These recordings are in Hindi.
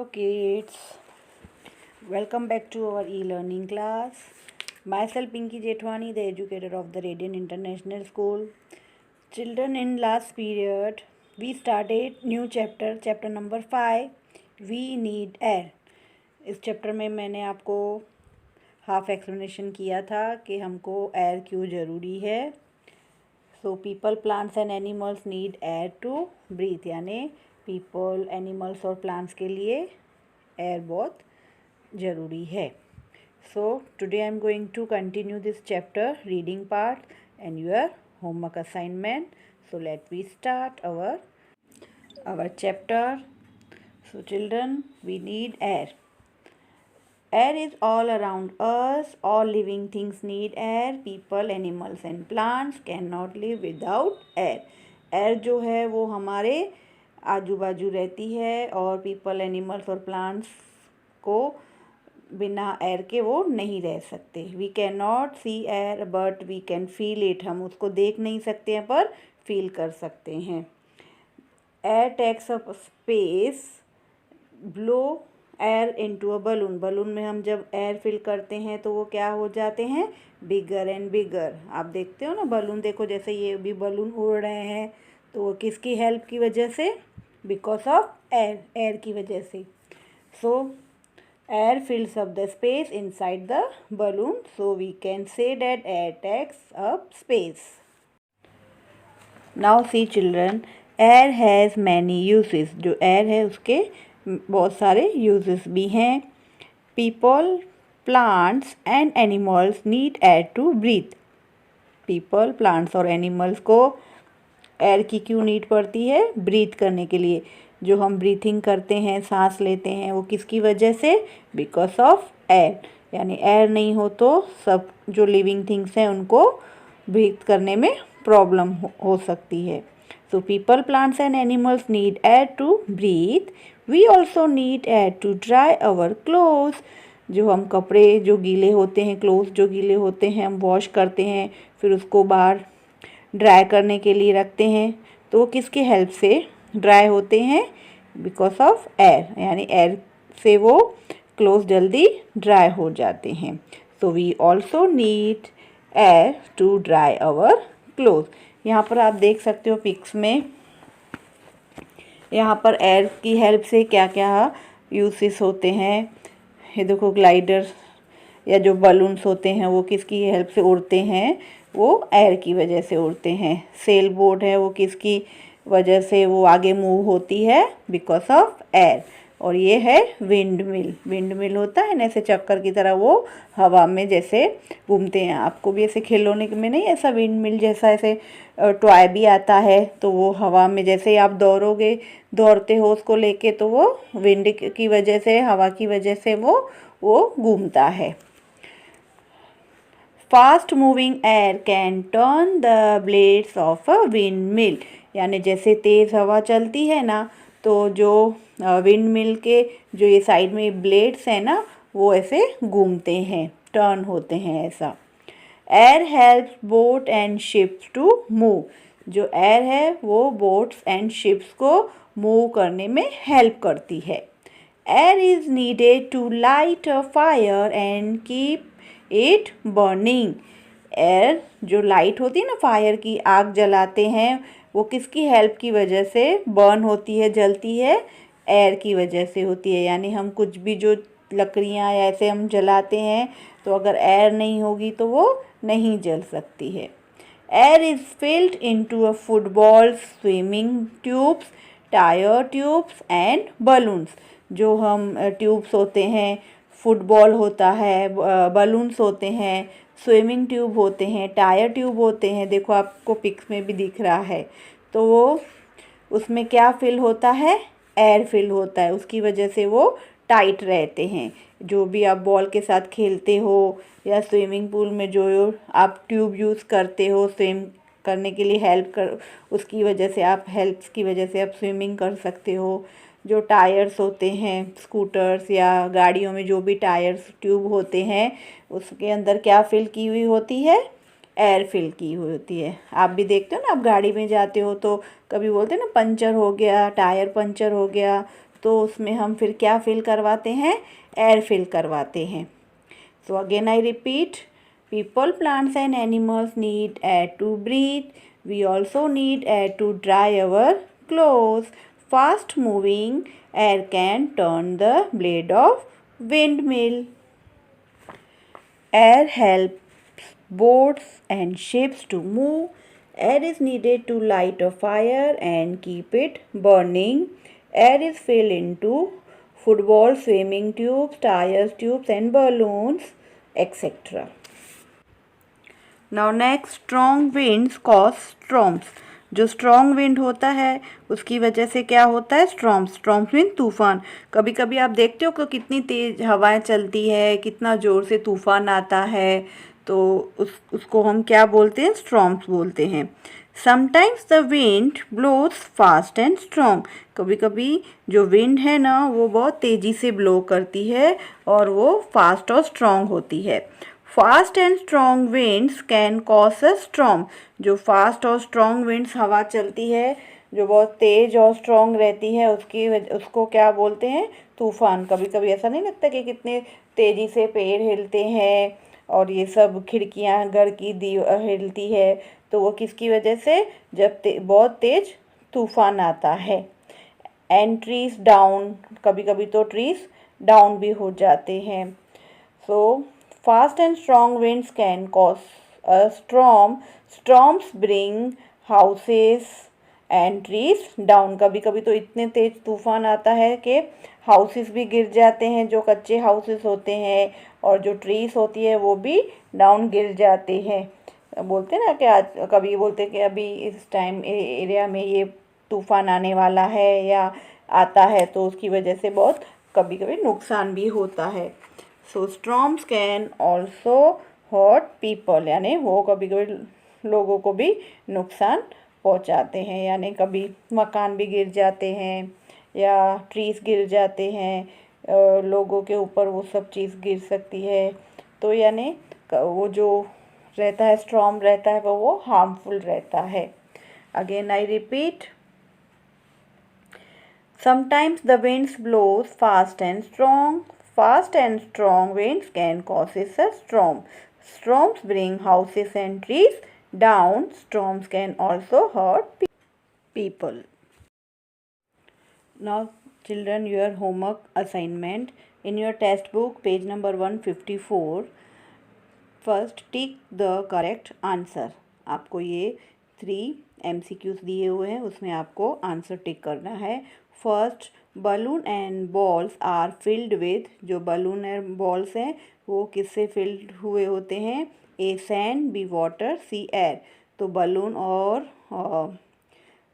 Hello kids, welcome back to our e-learning class. Myself Pinky Jethwani, the educator of the Radiant International School. Children, in last period we started new chapter number 5. We need air. इस चैप्टर में मैंने आपको हाफ एक्सप्लेनेशन किया था कि हमको एयर क्यों ज़रूरी है. So people, plants and animals need air to breathe, यानी पीपल, एनिमल्स और प्लांट्स के लिए एयर बहुत ज़रूरी है. So today I am going to continue this chapter reading part and your homework assignment. So let we start our chapter. So children, we need air. Air is all around us. All living things need air. People, animals and plants cannot live without air. Air जो है वो हमारे आजू बाजू रहती है और पीपल, एनिमल्स और प्लांट्स को बिना एयर के वो नहीं रह सकते. We can not see air but we can feel it. हम उसको देख नहीं सकते हैं पर फील कर सकते हैं. Air takes up space. Blow air into a balloon. Balloon में हम जब एयर फिल करते हैं तो वो क्या हो जाते हैं, बिगर एंड बिगर. आप देखते हो ना बलून, देखो जैसे ये भी बलून उड़ रहे हैं तो वो किसकी हेल्प की वजह से, बिकॉज ऑफ एयर, एयर की वजह से. So air fills up the space inside the balloon. So we can say that air takes up space. Now see children, air has many uses. जो एयर है उसके बहुत सारे यूजेस भी हैं. People, plants and animals need air to breathe. People, plants और एनिमल्स को एयर की क्यों नीड पड़ती है, ब्रीथ करने के लिए. जो हम ब्रीथिंग करते हैं, सांस लेते हैं, वो किसकी वजह से, बिकॉज ऑफ एयर. यानी एयर नहीं हो तो सब जो लिविंग थिंग्स हैं उनको ब्रीथ करने में प्रॉब्लम हो सकती है. So people, plants and animals need air to breathe. We also need air to dry our clothes. जो हम कपड़े जो गीले होते हैं, क्लोथ्स जो गीले होते हैं, हम वॉश करते हैं, फिर उसको बाहर ड्राई करने के लिए रखते हैं, तो वो किसकी हेल्प से ड्राई होते हैं, बिकॉज ऑफ एयर. यानी एयर से वो क्लोथ्स जल्दी ड्राई हो जाते हैं. So we also need air to dry our cloth. यहाँ पर आप देख सकते हो पिक्स में, यहाँ पर एयर की हेल्प से क्या क्या यूसेस होते हैं. ये देखो ग्लाइडर या जो बलून्स होते हैं वो किसकी हेल्प से उड़ते हैं, वो एयर की वजह से उड़ते हैं. सेल बोट है वो किसकी वजह से वो आगे मूव होती है, बिकॉज ऑफ एयर. और ये है विंड मिल. विंड मिल होता है ना ऐसे चक्कर की तरह, वो हवा में जैसे घूमते हैं. आपको भी ऐसे खिलौने में नहीं ऐसा विंड मिल जैसा ऐसे टॉय भी आता है, तो वो हवा में जैसे ही आप दौड़ते हो उसको लेके, तो वो विंड की वजह से, हवा की वजह से वो घूमता है. Fast moving air can turn the blades of a wind mill. यानी जैसे तेज़ हवा चलती है ना, तो जो विंड मिल के जो ये साइड में ब्लेड्स हैं ना, वो ऐसे घूमते हैं, टर्न होते हैं ऐसा. Air helps boat and ships to move. जो एयर है वो बोट्स एंड शिप्स को मूव करने में हेल्प करती है. Air is needed to light a fire and keep it burning. Air जो लाइट होती है ना, फायर की आग जलाते हैं, वो किसकी हेल्प की वजह से बर्न होती है, जलती है, एयर की वजह से होती है. यानी हम कुछ भी जो लकड़ियाँ या ऐसे हम जलाते हैं, तो अगर एयर नहीं होगी तो वो नहीं जल सकती है. Air is filled into a football, swimming tubes, tyre tubes and balloons. जो हम ट्यूब्स होते हैं, फुटबॉल होता है, बलून्स होते हैं, स्विमिंग ट्यूब होते हैं, टायर ट्यूब होते हैं. देखो आपको पिक्स में भी दिख रहा है. तो वो उसमें क्या फिल होता है, एयर फिल होता है. उसकी वजह से वो टाइट रहते हैं. जो भी आप बॉल के साथ खेलते हो या स्विमिंग पूल में जो आप ट्यूब यूज़ करते हो स्विम करने के लिए, उसकी वजह से आप स्विमिंग कर सकते हो. जो टायर्स होते हैं, स्कूटर्स या गाड़ियों में जो भी टायर्स ट्यूब होते हैं, उसके अंदर क्या फिल की हुई होती है, एयर फिल की हुई होती है. आप भी देखते हो ना, आप गाड़ी में जाते हो तो कभी बोलते हैं ना पंचर हो गया, टायर पंचर हो गया, तो उसमें हम फिर क्या फिल करवाते हैं, एयर फिल करवाते हैं। So again I repeat, people, plants and animals need air to breathe. We also need air to dry our clothes. Fast moving air can turn the blade of windmill. Air helps boats and ships to move. Air is needed to light a fire and keep it burning. Air is filled into football, swimming tubes, tires, tubes and balloons, etc. Now next, strong winds cause storms. जो स्ट्रॉन्ग विंड होता है उसकी वजह से क्या होता है, स्ट्रॉम्स मीन तूफान। कभी कभी आप देखते हो कि कितनी तेज़ हवाएं चलती है, कितना ज़ोर से तूफान आता है, तो उसको हम क्या बोलते हैं, स्ट्रॉम्स बोलते हैं। Sometimes the wind blows fast and strong. कभी कभी जो विंड है ना वो बहुत तेज़ी से ब्लो करती है और वो फास्ट और स्ट्रॉन्ग होती है। Fast and strong winds can cause a storm. जो फास्ट और स्ट्रॉन्ग विंड्स हवा चलती है, जो बहुत तेज़ और स्ट्रॉन्ग रहती है, उसको क्या बोलते हैं, तूफान। कभी कभी ऐसा नहीं लगता कि कितने तेज़ी से पेड़ हिलते हैं और ये सब खिड़कियाँ घर की हिलती है, तो वो किसकी वजह से, जब बहुत तेज़ तूफान आता है। एंड ट्रीज डाउन, कभी कभी तो ट्रीज डाउन भी हो जाते हैं। सो fast and strong winds can cause a storm. Storms bring houses and trees down. कभी कभी तो इतने तेज तूफान आता है कि हाउसेस भी गिर जाते हैं, जो कच्चे हाउसेस होते हैं, और जो ट्रीज होती है वो भी डाउन गिर जाते हैं। बोलते हैं ना कि आज कभी बोलते हैं कि अभी इस टाइम एरिया में ये तूफान आने वाला है या आता है, तो उसकी वजह से बहुत कभी कभी नुकसान भी होता है। So storms can also hurt people, यानी वो कभी कभी लोगों को भी नुकसान पहुंचाते हैं, यानी कभी मकान भी गिर जाते हैं या ट्रीज गिर जाते हैं, लोगों के ऊपर वो सब चीज़ गिर सकती है। तो यानी वो जो रहता है, स्टॉर्म रहता है, वो हार्मफुल रहता है। Again I repeat, sometimes the winds blows fast and strong. Fast and strong winds can cause a storm. Storms bring houses and trees down. Storms can also hurt people. Now children, your homework assignment in your test book, page number 154. First tick the correct answer. आपको ये 3 MCQs दिए हुए हैं, उसमें आपको आंसर टिक करना है। First, balloon and balls are filled with. जो बलून एंड बॉल्स हैं वो किससे फिल्ड हुए होते हैं, A sand, B water, C air. तो बलून और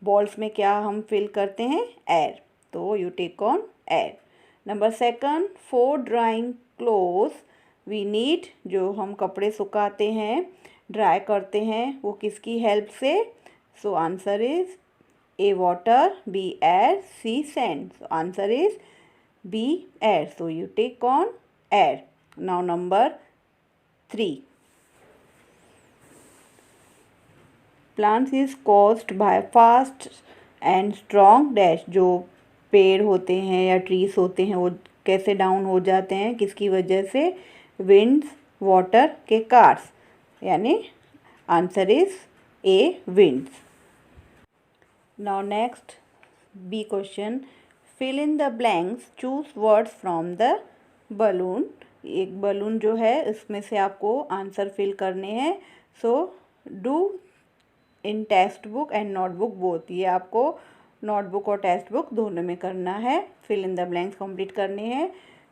बॉल्स में क्या हम फिल करते हैं, एयर, तो you take on air. Number second, for drying cloth we need. जो हम कपड़े सुखाते हैं, ड्राई करते हैं, वो किसकी हेल्प से, so answer is A water, B air, C sand. So answer is B air. So you take on air. Now number 3. Plants is caused by fast and strong dash. जो पेड़ होते हैं या ट्रीज होते हैं वो कैसे डाउन हो जाते हैं, किसकी वजह से, विंड्स, वाटर के कार्स, यानी answer is a winds. Now next, B question, fill in the blanks, choose words from the balloon. एक बलून जो है इसमें से आपको आंसर फिल करने हैं। So do in text book and notebook both. ये आपको नोटबुक और टेक्स्ट बुक दोनों में करना है, fill in the blanks complete करने हैं।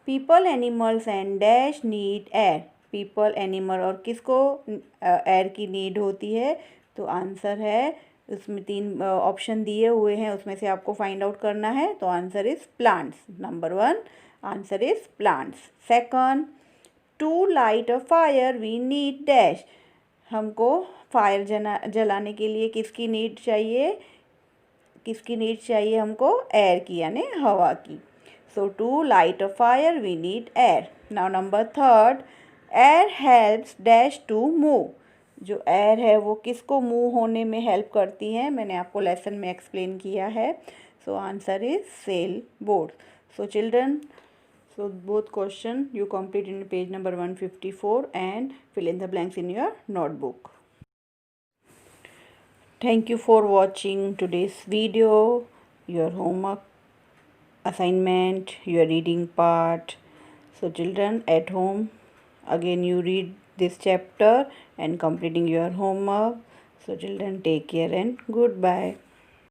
People, animals and dash need air. People, animal और किसको एयर की नीड होती है, तो आंसर है, उसमें 3 ऑप्शन दिए हुए हैं, उसमें से आपको फाइंड आउट करना है, तो answer is plants. Number 1 answer is plants. Second, to light a fire we need dash. हमको फायर जलाने के लिए किसकी नीड चाहिए, हमको एयर की, यानी हवा की। So to light a fire we need air. Now number third, air helps dash to move. जो एयर है वो किसको मूव होने में हेल्प करती है, मैंने आपको लेसन में एक्सप्लेन किया है. So answer is sail boat. So children, so both question you complete in page number 154 and fill in the blanks in your notebook. Thank you for watching today's video, your homework assignment, your reading part. So children, at home again you read this chapter and completing your homework. So children, take care and goodbye.